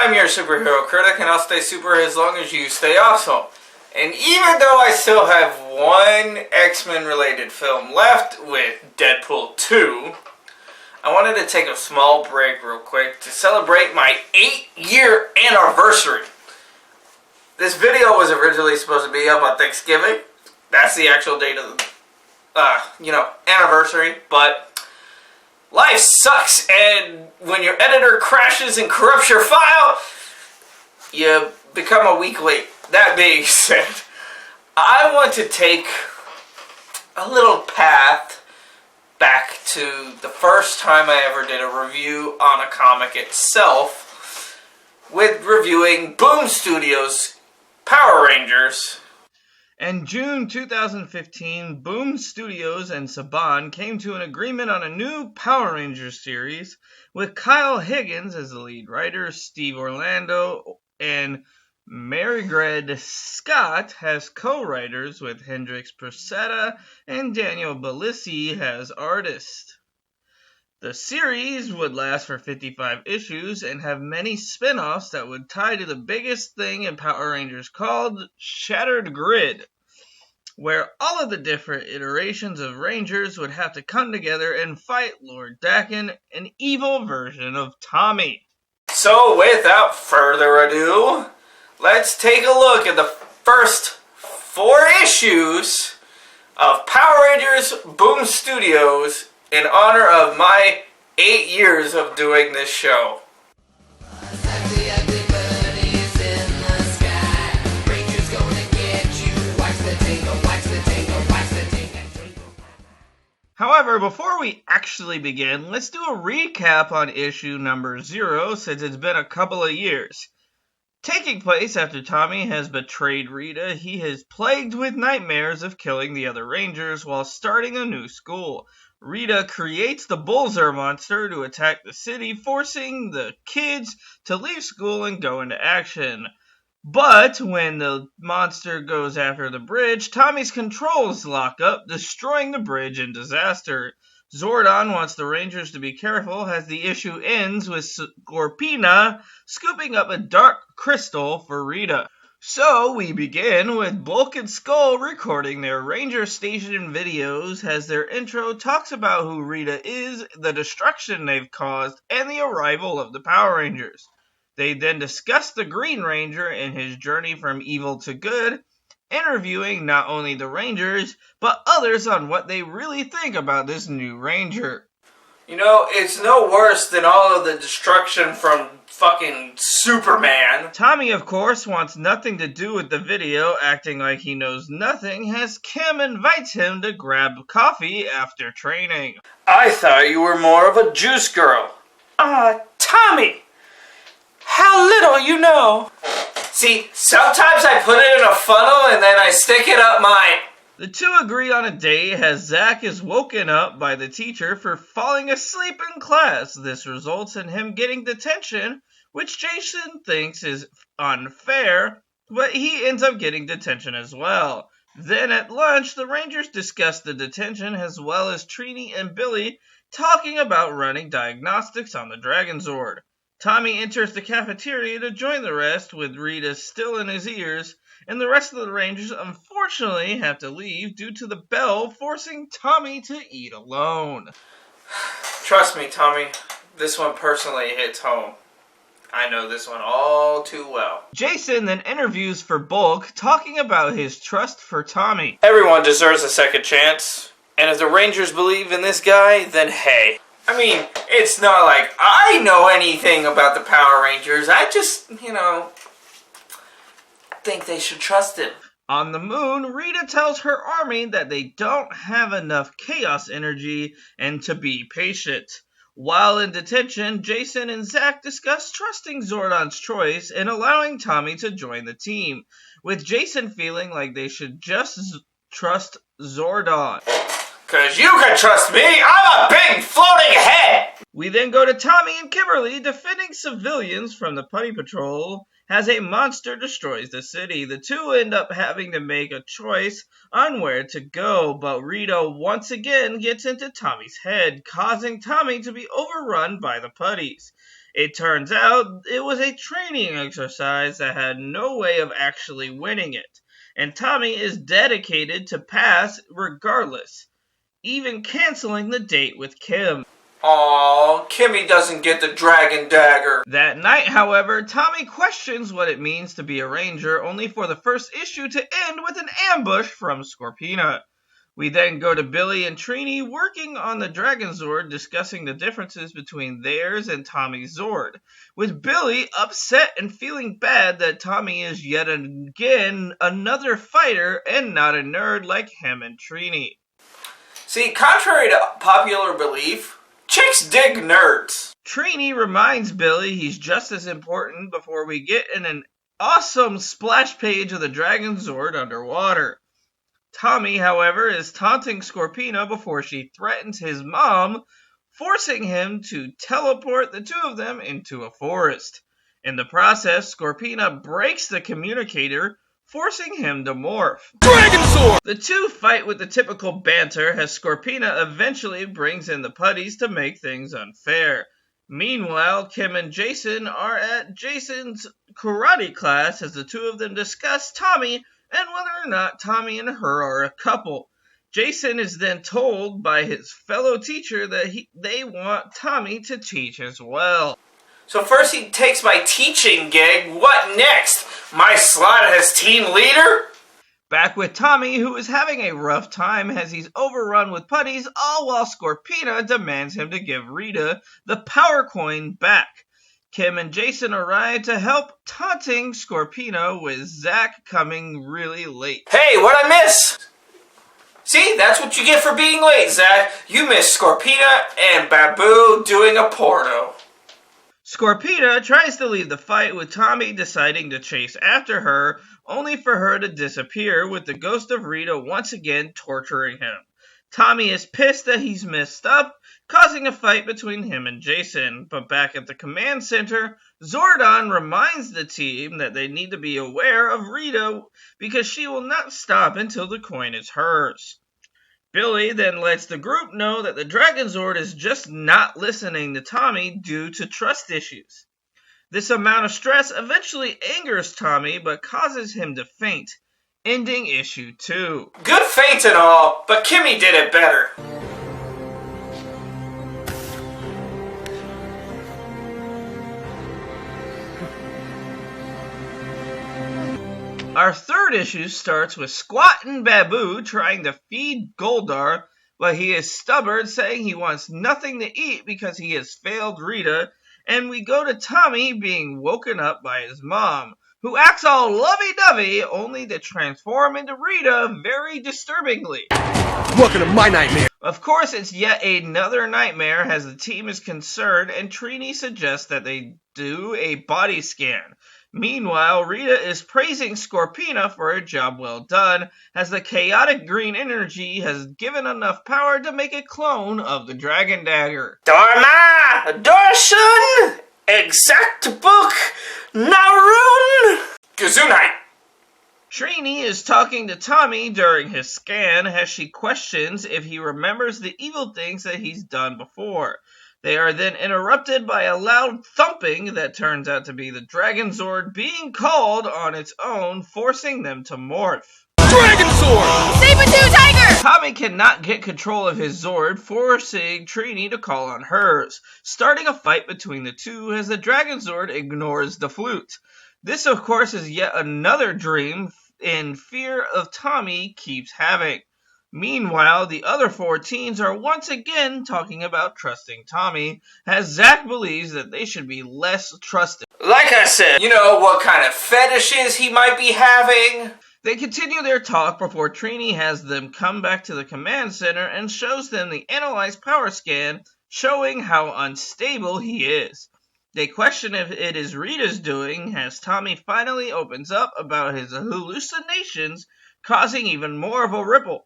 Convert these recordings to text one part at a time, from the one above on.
I'm your superhero critic, and I'll stay super as long as you stay awesome. And even though I still have one X-Men related film left with Deadpool 2, I wanted to take a small break real quick to celebrate my 8-year anniversary. This video was originally supposed to be up on Thanksgiving. That's the actual date of the, anniversary, but life sucks, and when your editor crashes and corrupts your file, you become a week late. That being said, I want to take a little path back to the first time I ever did a review on a comic itself, with reviewing Boom Studios' Power Rangers. In June 2015, Boom Studios and Saban came to an agreement on a new Power Rangers series, with Kyle Higgins as the lead writer, Steve Orlando and Marigred Scott as co-writers, with Hendrix Procetta and Daniel Balissi as artists. The series would last for 55 issues and have many spin-offs that would tie to the biggest thing in Power Rangers called Shattered Grid, where all of the different iterations of Rangers would have to come together and fight Lord Dakin, an evil version of Tommy. So without further ado, let's take a look at the first 4 issues of Power Rangers Boom Studios in honor of my 8 years of doing this show. However, before we actually begin, let's do a recap on issue number 0, since it's been a couple of years. Taking place after Tommy has betrayed Rita, he is plagued with nightmares of killing the other Rangers while starting a new school. Rita creates the Bullzer monster to attack the city, forcing the kids to leave school and go into action. But when the monster goes after the bridge, Tommy's controls lock up, destroying the bridge in disaster. Zordon wants the Rangers to be careful as the issue ends with Scorpina scooping up a dark crystal for Rita. So we begin with Bulk and Skull recording their Ranger Station videos as their intro talks about who Rita is, the destruction they've caused, and the arrival of the Power Rangers. They then discuss the Green Ranger and his journey from evil to good, interviewing not only the Rangers, but others on what they really think about this new Ranger. You know, it's no worse than all of the destruction from fucking Superman. Tommy, of course, wants nothing to do with the video, acting like he knows nothing, as Kim invites him to grab coffee after training. I thought you were more of a juice girl. Tommy! How little you know. See, sometimes I put it in a funnel and then I stick it up mine. The two agree on a date as Zach is woken up by the teacher for falling asleep in class. This results in him getting detention, which Jason thinks is unfair, but he ends up getting detention as well. Then at lunch, the Rangers discuss the detention as well as Trini and Billy talking about running diagnostics on the Dragon Zord. Tommy enters the cafeteria to join the rest, with Rita still in his ears, and the rest of the Rangers unfortunately have to leave due to the bell forcing Tommy to eat alone. Trust me, Tommy, this one personally hits home. I know this one all too well. Jason then interviews for Bulk, talking about his trust for Tommy. Everyone deserves a second chance, and if the Rangers believe in this guy, then hey. I mean, it's not like I know anything about the Power Rangers. I just, think they should trust him. On the moon, Rita tells her army that they don't have enough chaos energy and to be patient. While in detention, Jason and Zach discuss trusting Zordon's choice and allowing Tommy to join the team, with Jason feeling like they should just trust Zordon. Cause you can trust me, I'm a big floating head! We then go to Tommy and Kimberly defending civilians from the Putty Patrol as a monster destroys the city. The two end up having to make a choice on where to go, but Rita once again gets into Tommy's head, causing Tommy to be overrun by the putties. It turns out it was a training exercise that had no way of actually winning it, and Tommy is dedicated to pass regardless, even canceling the date with Kim. Aww, Kimmy doesn't get the dragon dagger. That night, however, Tommy questions what it means to be a ranger, only for the first issue to end with an ambush from Scorpina. We then go to Billy and Trini working on the Dragon Zord, discussing the differences between theirs and Tommy's Zord, with Billy upset and feeling bad that Tommy is yet again another fighter and not a nerd like him and Trini. See, contrary to popular belief, chicks dig nerds. Trini reminds Billy he's just as important before we get in an awesome splash page of the Dragon Zord underwater. Tommy, however, is taunting Scorpina before she threatens his mom, forcing him to teleport the two of them into a forest. In the process, Scorpina breaks the communicator, forcing him to morph. Dragon Sword! The two fight with the typical banter as Scorpina eventually brings in the putties to make things unfair. Meanwhile, Kim and Jason are at Jason's karate class as the two of them discuss Tommy and whether or not Tommy and her are a couple. Jason is then told by his fellow teacher that they want Tommy to teach as well. So first he takes my teaching gig, what next? My slot as team leader? Back with Tommy, who is having a rough time as he's overrun with putties, all while Scorpina demands him to give Rita the power coin back. Kim and Jason arrive to help, taunting Scorpina with Zach coming really late. Hey, what'd I miss? See, that's what you get for being late, Zach. You missed Scorpina and Babu doing a porno. Scorpina tries to leave the fight with Tommy deciding to chase after her, only for her to disappear with the ghost of Rita once again torturing him. Tommy is pissed that he's messed up, causing a fight between him and Jason, but back at the command center, Zordon reminds the team that they need to be aware of Rita because she will not stop until the coin is hers. Billy then lets the group know that the Dragon Zord is just not listening to Tommy due to trust issues. This amount of stress eventually angers Tommy but causes him to faint, ending issue 2. Good feint and all, but Kimmy did it better. Our third issue starts with Squattin' Babu trying to feed Goldar, but he is stubborn, saying he wants nothing to eat because he has failed Rita, and we go to Tommy being woken up by his mom, who acts all lovey-dovey only to transform into Rita very disturbingly. Welcome to my nightmare. Of course, it's yet another nightmare as the team is concerned, and Trini suggests that they do a body scan. Meanwhile, Rita is praising Scorpina for a job well done, as the chaotic green energy has given enough power to make a clone of the Dragon Dagger. Dharma! Darshan! Exact book! Narun! Gesundheit! Trini is talking to Tommy during his scan as she questions if he remembers the evil things that he's done before. They are then interrupted by a loud thumping that turns out to be the Dragon Zord being called on its own, forcing them to morph. Dragon Sword! Saber-tooth tiger! Tommy cannot get control of his Zord, forcing Trini to call on hers, starting a fight between the two as the Dragon Zord ignores the flute. This, of course, is yet another dream in fear of Tommy keeps having. Meanwhile, the other 4 teens are once again talking about trusting Tommy, as Zach believes that they should be less trusted. Like I said, you know what kind of fetishes he might be having? They continue their talk before Trini has them come back to the command center and shows them the analyzed power scan, showing how unstable he is. They question if it is Rita's doing, as Tommy finally opens up about his hallucinations, causing even more of a ripple.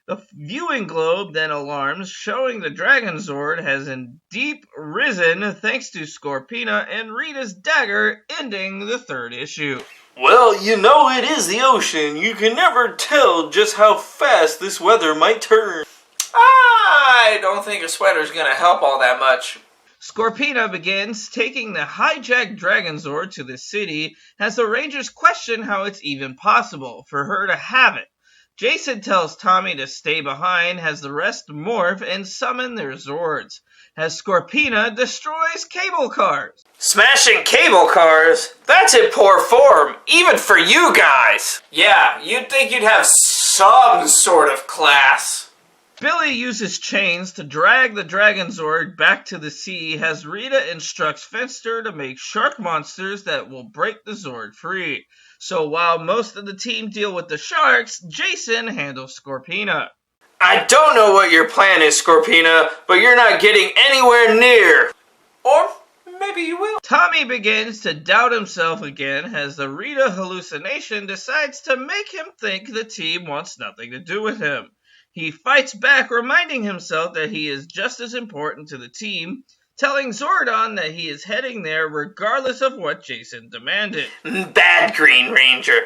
The viewing globe then alarms, showing the Dragon Zord has indeed risen thanks to Scorpina and Rita's dagger, ending the 3rd issue. Well, you know it is the ocean. You can never tell just how fast this weather might turn. I don't think a sweater's gonna help all that much. Scorpina begins taking the hijacked Dragonzord to the city as the Rangers question how it's even possible for her to have it. Jason tells Tommy to stay behind as the rest morph and summon their Zords, as Scorpina destroys cable cars. Smashing cable cars? That's in poor form, even for you guys. Yeah, you'd think you'd have some sort of class. Billy uses chains to drag the Dragonzord back to the sea as Rita instructs Finster to make shark monsters that will break the Zord free. So while most of the team deal with the sharks, Jason handles Scorpina. I don't know what your plan is, Scorpina, but you're not getting anywhere near. Or maybe you will. Tommy begins to doubt himself again as the Rita hallucination decides to make him think the team wants nothing to do with him. He fights back, reminding himself that he is just as important to the team, telling Zordon that he is heading there regardless of what Jason demanded. Bad Green Ranger.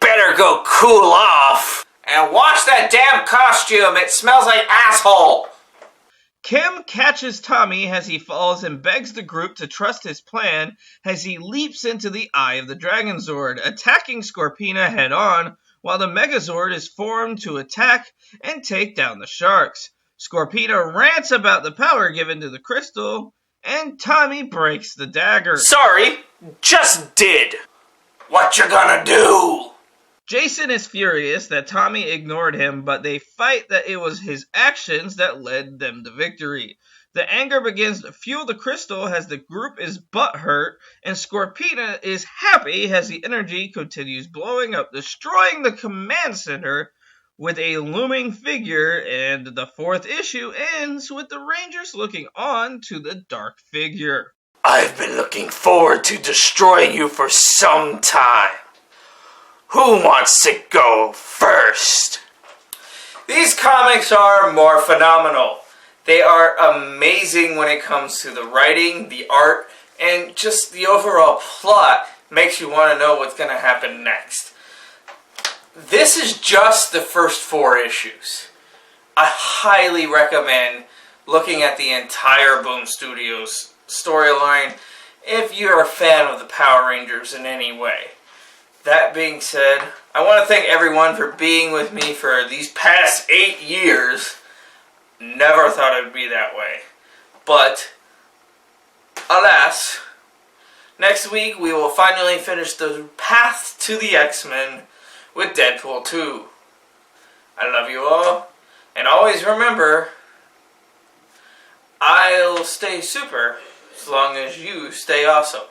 Better go cool off. And wash that damn costume. It smells like asshole. Kim catches Tommy as he falls and begs the group to trust his plan as he leaps into the eye of the Dragonzord, attacking Scorpina head-on, while the Megazord is formed to attack and take down the sharks. Scorpina rants about the power given to the crystal, and Tommy breaks the dagger. Sorry, just did. What you gonna do? Jason is furious that Tommy ignored him, but they fight that it was his actions that led them to victory. The anger begins to fuel the crystal as the group is butthurt, and Scorpina is happy as the energy continues blowing up, destroying the command center with a looming figure, and the fourth issue ends with the Rangers looking on to the dark figure. I've been looking forward to destroying you for some time. Who wants to go first? These comics are more phenomenal. They are amazing when it comes to the writing, the art, and just the overall plot makes you want to know what's going to happen next. This is just the first 4 issues. I highly recommend looking at the entire Boom Studios storyline if you're a fan of the Power Rangers in any way. That being said, I want to thank everyone for being with me for these past 8 years. Never thought it would be that way. But, alas, next week we will finally finish the path to the X-Men with Deadpool 2. I love you all, and always remember, I'll stay super as long as you stay awesome.